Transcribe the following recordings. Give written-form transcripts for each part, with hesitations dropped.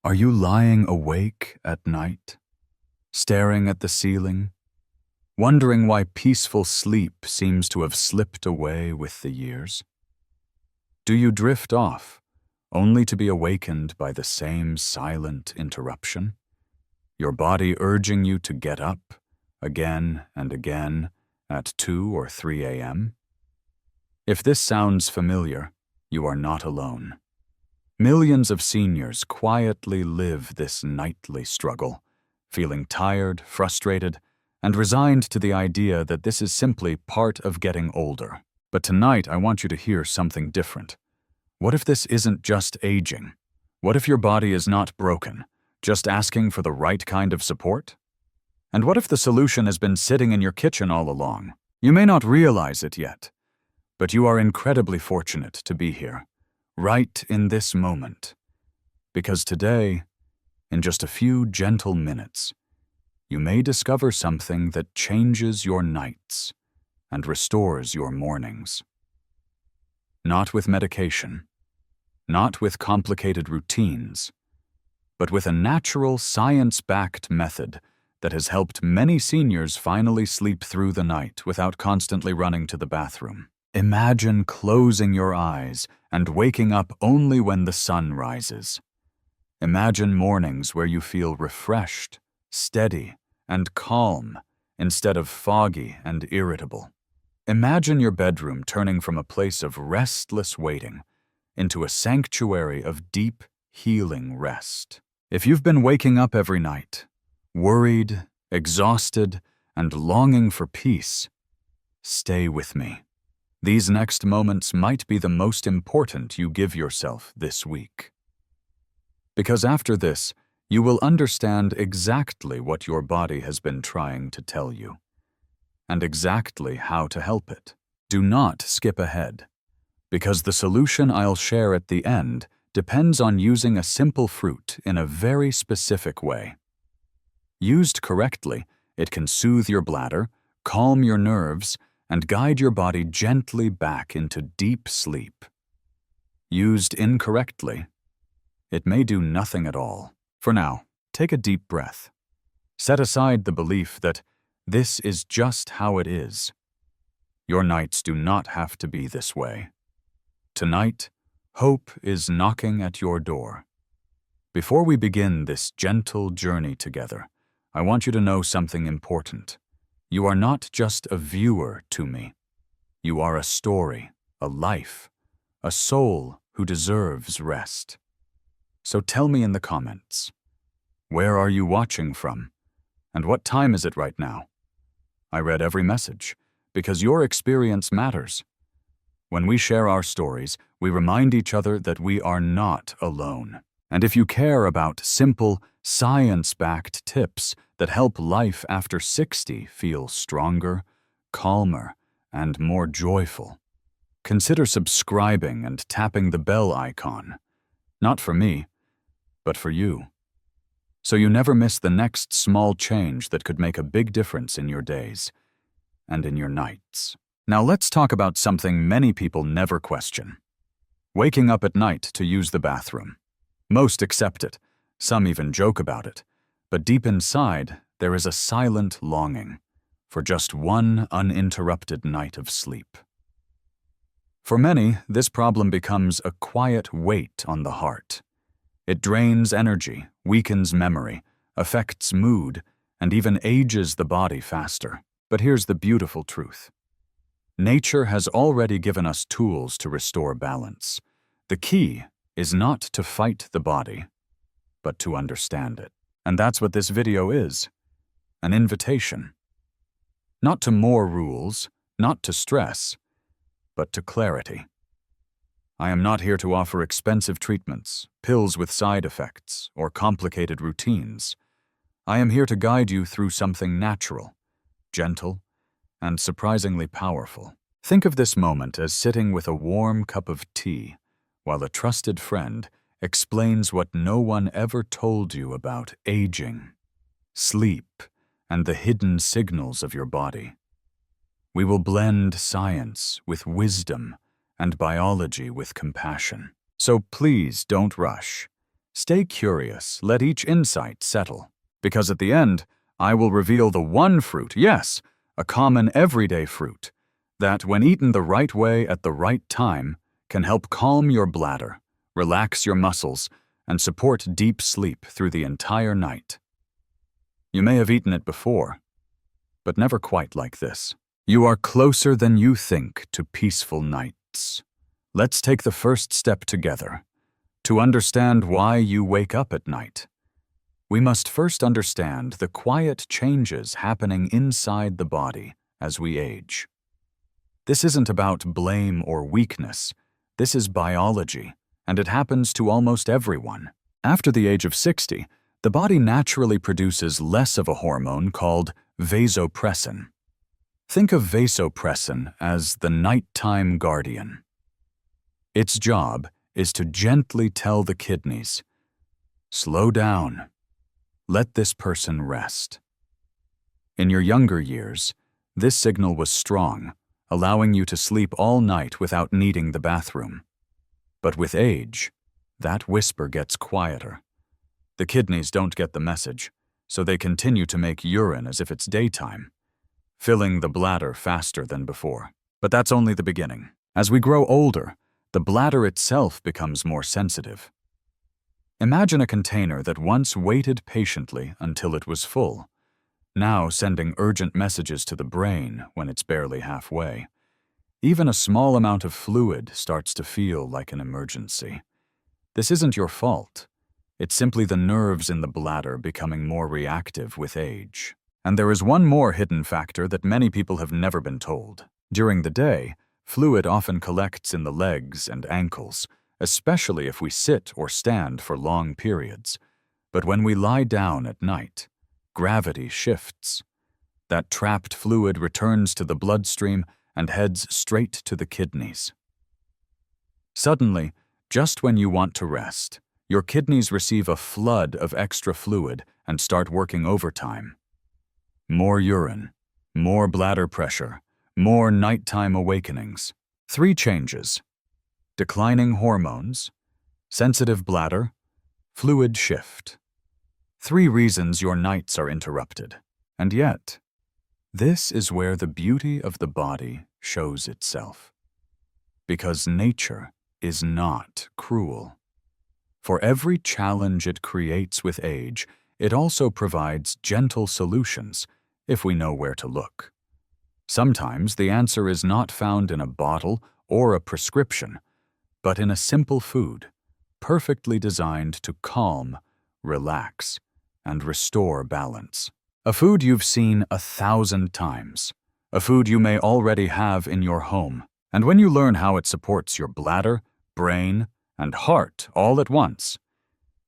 Are you lying awake at night, staring at the ceiling, wondering why peaceful sleep seems to have slipped away with the years? Do you drift off, only to be awakened by the same silent interruption? Your body urging you to get up, again and again, at 2 or 3 a.m.? If this sounds familiar, you are not alone. Millions of seniors quietly live this nightly struggle, feeling tired, frustrated, and resigned to the idea that this is simply part of getting older. But tonight, I want you to hear something different. What if this isn't just aging? What if your body is not broken, just asking for the right kind of support? And what if the solution has been sitting in your kitchen all along? You may not realize it yet, but you are incredibly fortunate to be here, right in this moment. Because today, in just a few gentle minutes, you may discover something that changes your nights and restores your mornings. Not with medication, not with complicated routines, but with a natural, science-backed method that has helped many seniors finally sleep through the night without constantly running to the bathroom. Imagine closing your eyes and waking up only when the sun rises. Imagine mornings where you feel refreshed, steady, and calm instead of foggy and irritable. Imagine your bedroom turning from a place of restless waiting into a sanctuary of deep, healing rest. If you've been waking up every night, worried, exhausted, and longing for peace, stay with me. These next moments might be the most important you give yourself this week. Because after this, you will understand exactly what your body has been trying to tell you, and exactly how to help it. Do not skip ahead, because the solution I'll share at the end depends on using a simple fruit in a very specific way. Used correctly, it can soothe your bladder, calm your nerves, and guide your body gently back into deep sleep. Used incorrectly, it may do nothing at all. For now, take a deep breath. Set aside the belief that this is just how it is. Your nights do not have to be this way. Tonight, hope is knocking at your door. Before we begin this gentle journey together, I want you to know something important. You are not just a viewer to me. You are a story, a life, a soul who deserves rest. So tell me in the comments, where are you watching from? And what time is it right now? I read every message, because your experience matters. When we share our stories, we remind each other that we are not alone. And if you care about simple, science-backed tips that help life after 60 feel stronger, calmer, and more joyful, consider subscribing and tapping the bell icon. Not for me, but for you. So you never miss the next small change that could make a big difference in your days and in your nights. Now let's talk about something many people never question. Waking up at night to use the bathroom. Most accept it, some even joke about it, but deep inside, there is a silent longing for just one uninterrupted night of sleep. For many, this problem becomes a quiet weight on the heart. It drains energy, weakens memory, affects mood, and even ages the body faster. But here's the beautiful truth. Nature has already given us tools to restore balance. The key is not to fight the body, but to understand it. And that's what this video is, an invitation. Not to more rules, not to stress, but to clarity. I am not here to offer expensive treatments, pills with side effects, or complicated routines. I am here to guide you through something natural, gentle, and surprisingly powerful. Think of this moment as sitting with a warm cup of tea while a trusted friend explains what no one ever told you about aging, sleep, and the hidden signals of your body. We will blend science with wisdom and biology with compassion. So please don't rush. Stay curious, let each insight settle. Because at the end, I will reveal the one fruit, yes, a common everyday fruit, that when eaten the right way at the right time, can help calm your bladder, relax your muscles, and support deep sleep through the entire night. You may have eaten it before, but never quite like this. You are closer than you think to peaceful nights. Let's take the first step together. To understand why you wake up at night, we must first understand the quiet changes happening inside the body as we age. This isn't about blame or weakness. This is biology, and it happens to almost everyone. After the age of 60, the body naturally produces less of a hormone called vasopressin. Think of vasopressin as the nighttime guardian. Its job is to gently tell the kidneys, "Slow down. Let this person rest." In your younger years, this signal was strong, allowing you to sleep all night without needing the bathroom. But with age, that whisper gets quieter. The kidneys don't get the message, so they continue to make urine as if it's daytime, filling the bladder faster than before. But that's only the beginning. As we grow older, the bladder itself becomes more sensitive. Imagine a container that once waited patiently until it was full, now sending urgent messages to the brain when it's barely halfway. Even a small amount of fluid starts to feel like an emergency. This isn't your fault. It's simply the nerves in the bladder becoming more reactive with age. And there is one more hidden factor that many people have never been told. During the day, fluid often collects in the legs and ankles, especially if we sit or stand for long periods. But when we lie down at night, gravity shifts. That trapped fluid returns to the bloodstream and heads straight to the kidneys. Suddenly, just when you want to rest, your kidneys receive a flood of extra fluid and start working overtime. More urine, more bladder pressure, more nighttime awakenings. 3 changes: declining hormones, sensitive bladder, fluid shift. 3 reasons your nights are interrupted. And yet, this is where the beauty of the body shows itself. Because nature is not cruel. For every challenge it creates with age, it also provides gentle solutions if we know where to look. Sometimes the answer is not found in a bottle or a prescription, but in a simple food, perfectly designed to calm, relax, and restore balance. A food you've seen 1,000 times. A food you may already have in your home. And when you learn how it supports your bladder, brain, and heart all at once,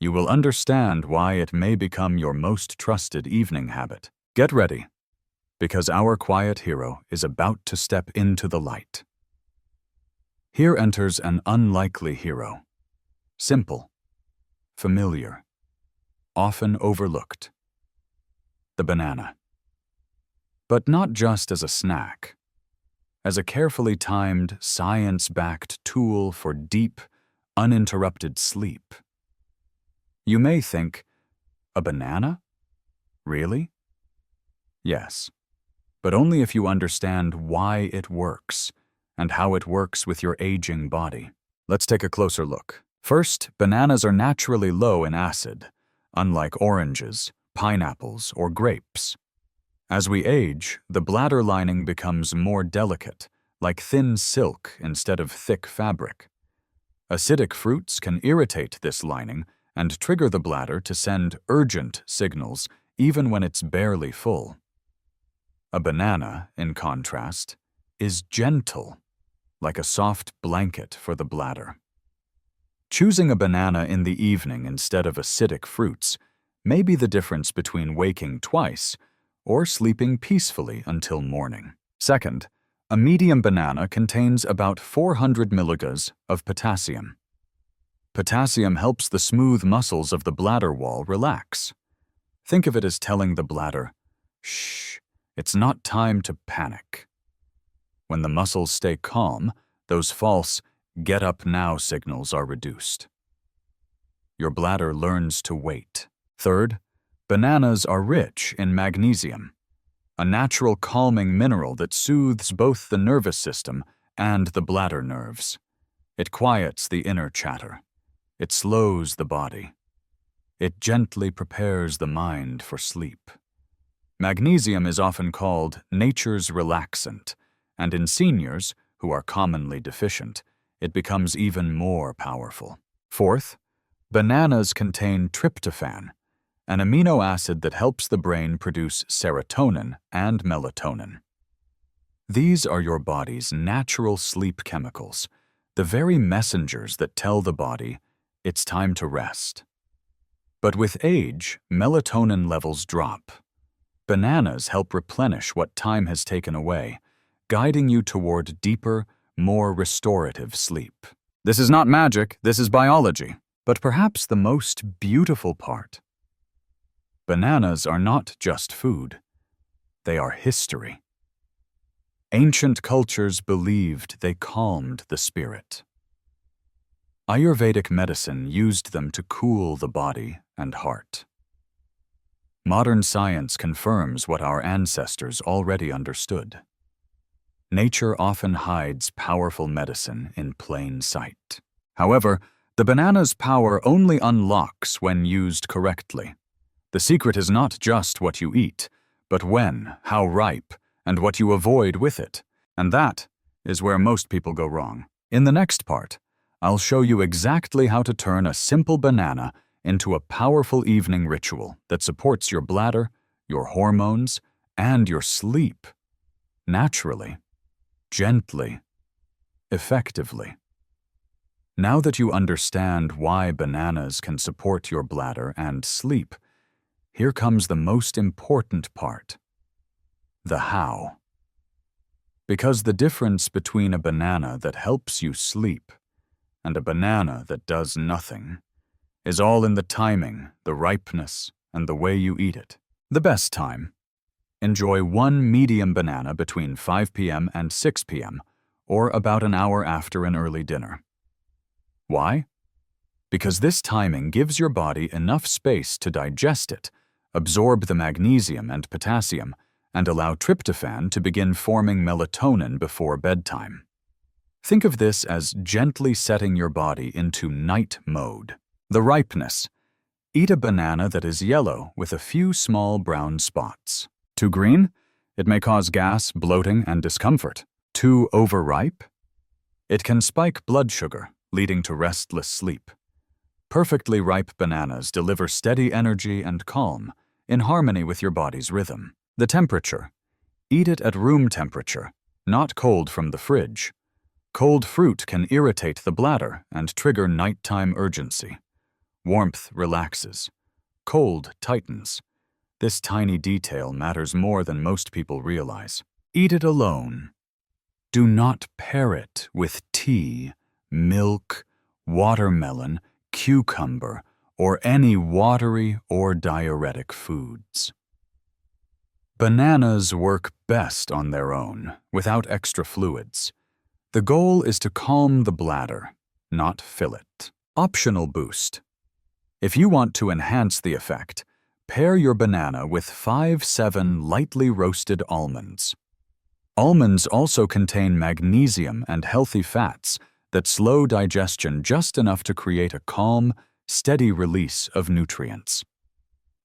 you will understand why it may become your most trusted evening habit. Get ready, because our quiet hero is about to step into the light. Here enters an unlikely hero. Simple, familiar, often overlooked. The banana. But not just as a snack. As a carefully timed, science-backed tool for deep, uninterrupted sleep. You may think, a banana? Really? Yes, but only if you understand why it works and how it works with your aging body. Let's take a closer look. First, bananas are naturally low in acid, unlike oranges, pineapples, or grapes. As we age, the bladder lining becomes more delicate, like thin silk instead of thick fabric. Acidic fruits can irritate this lining and trigger the bladder to send urgent signals even when it's barely full. A banana, in contrast, is gentle, like a soft blanket for the bladder. Choosing a banana in the evening instead of acidic fruits may be the difference between waking twice or sleeping peacefully until morning. Second, a medium banana contains about 400 milligrams of potassium. Potassium helps the smooth muscles of the bladder wall relax. Think of it as telling the bladder, "Shh, it's not time to panic." When the muscles stay calm, those false "get up now" signals are reduced. your bladder learns to wait. Third, bananas are rich in magnesium, a natural calming mineral that soothes both the nervous system and the bladder nerves. It quiets the inner chatter. It slows the body. It gently prepares the mind for sleep. Magnesium is often called nature's relaxant, and in seniors, who are commonly deficient, it becomes even more powerful. Fourth, bananas contain tryptophan, an amino acid that helps the brain produce serotonin and melatonin. These are your body's natural sleep chemicals, the very messengers that tell the body it's time to rest. But with age, melatonin levels drop. Bananas help replenish what time has taken away, guiding you toward deeper, more restorative sleep. This is not magic, this is biology, but perhaps the most beautiful part. Bananas are not just food. They are history. Ancient cultures believed they calmed the spirit. Ayurvedic medicine used them to cool the body and heart. Modern science confirms what our ancestors already understood. Nature often hides powerful medicine in plain sight. However, the banana's power only unlocks when used correctly. The secret is not just what you eat, but when, how ripe, and what you avoid with it. And that is where most people go wrong. In the next part, I'll show you exactly how to turn a simple banana into a powerful evening ritual that supports your bladder, your hormones, and your sleep. Naturally, gently, effectively. Now that you understand why bananas can support your bladder and sleep, here comes the most important part: the how. Because the difference between a banana that helps you sleep and a banana that does nothing is all in the timing, the ripeness, and the way you eat it. The best time: enjoy one medium banana between 5 p.m. and 6 p.m., or about an hour after an early dinner. Why? Because this timing gives your body enough space to digest it, absorb the magnesium and potassium, and allow tryptophan to begin forming melatonin before bedtime. Think of this as gently setting your body into night mode. The ripeness: eat a banana that is yellow with a few small brown spots. Too green? It may cause gas, bloating, and discomfort. Too overripe? It can spike blood sugar, leading to restless sleep. Perfectly ripe bananas deliver steady energy and calm, in harmony with your body's rhythm. The temperature: eat it at room temperature, not cold from the fridge. Cold fruit can irritate the bladder and trigger nighttime urgency. Warmth relaxes. Cold tightens. This tiny detail matters more than most people realize. Eat it alone. Do not pair it with tea, milk, watermelon, cucumber, or any watery or diuretic foods. Bananas work best on their own, without extra fluids. The goal is to calm the bladder, not fill it. Optional boost: if you want to enhance the effect, pair your banana with 5-7 lightly roasted almonds. Almonds also contain magnesium and healthy fats that slow digestion just enough to create a calm, steady release of nutrients.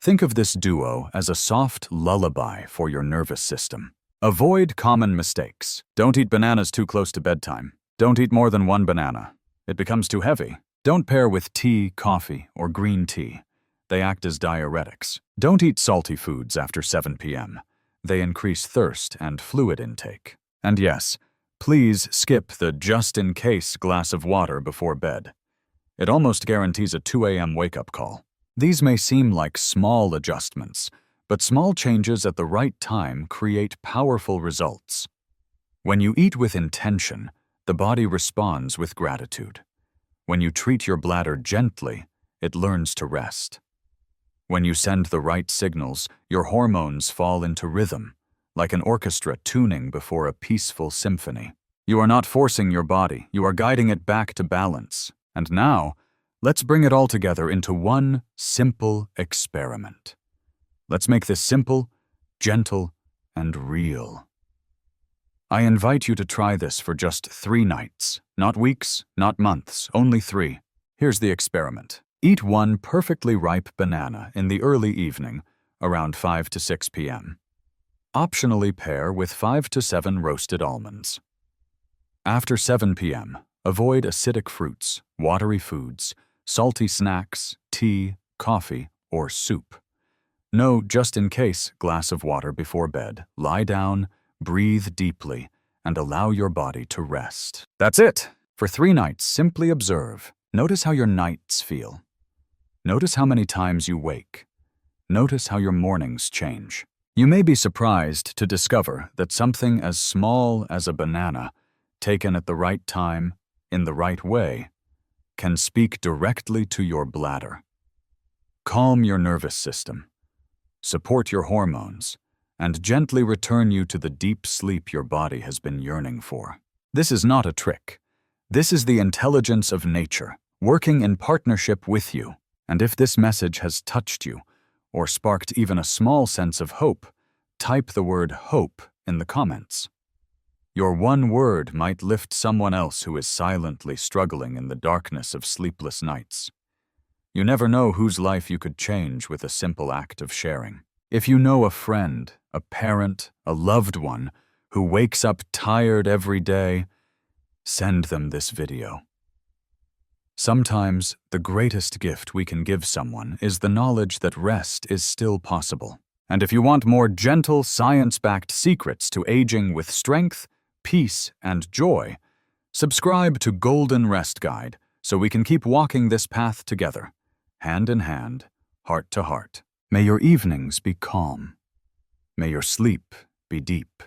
Think of this duo as a soft lullaby for your nervous system. Avoid common mistakes. Don't eat bananas too close to bedtime. Don't eat more than one banana. It becomes too heavy. Don't pair with tea, coffee, or green tea. They act as diuretics. Don't eat salty foods after 7 p.m. They increase thirst and fluid intake. And yes, please skip the just-in-case glass of water before bed. It almost guarantees a 2 a.m. wake-up call. These may seem like small adjustments, but small changes at the right time create powerful results. When you eat with intention, the body responds with gratitude. When you treat your bladder gently, it learns to rest. When you send the right signals, your hormones fall into rhythm, like an orchestra tuning before a peaceful symphony. You are not forcing your body, you are guiding it back to balance. And now, Let's bring it all together into one simple experiment. Let's make this simple, gentle, and real. I invite you to try this for just 3 nights. Not weeks, not months, only 3. Here's the experiment. Eat 1 perfectly ripe banana in the early evening, around 5 to 6 p.m. Optionally pair with 5 to 7 roasted almonds. After 7 p.m., avoid acidic fruits, watery foods, salty snacks, tea, coffee, or soup. No just-in-case glass of water before bed. Lie down, breathe deeply, and allow your body to rest. That's it! For 3 nights, simply observe. Notice how your nights feel. Notice how many times you wake. Notice how your mornings change. You may be surprised to discover that something as small as a banana, taken at the right time, in the right way, can speak directly to your bladder. Calm your nervous system, support your hormones, and gently return you to the deep sleep your body has been yearning for. This is not a trick. This is the intelligence of nature, working in partnership with you. And if this message has touched you, or sparked even a small sense of hope, type the word hope in the comments. Your one word might lift someone else who is silently struggling in the darkness of sleepless nights. You never know whose life you could change with a simple act of sharing. If you know a friend, a parent, a loved one who wakes up tired every day, send them this video. Sometimes the greatest gift we can give someone is the knowledge that rest is still possible. And if you want more gentle, science-backed secrets to aging with strength, peace, and joy, subscribe to Golden Rest Guide so we can keep walking this path together, hand in hand, heart to heart. May your evenings be calm. May your sleep be deep.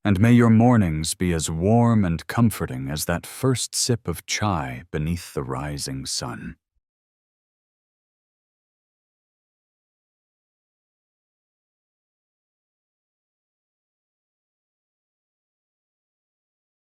And may your mornings be as warm and comforting as that first sip of chai beneath the rising sun.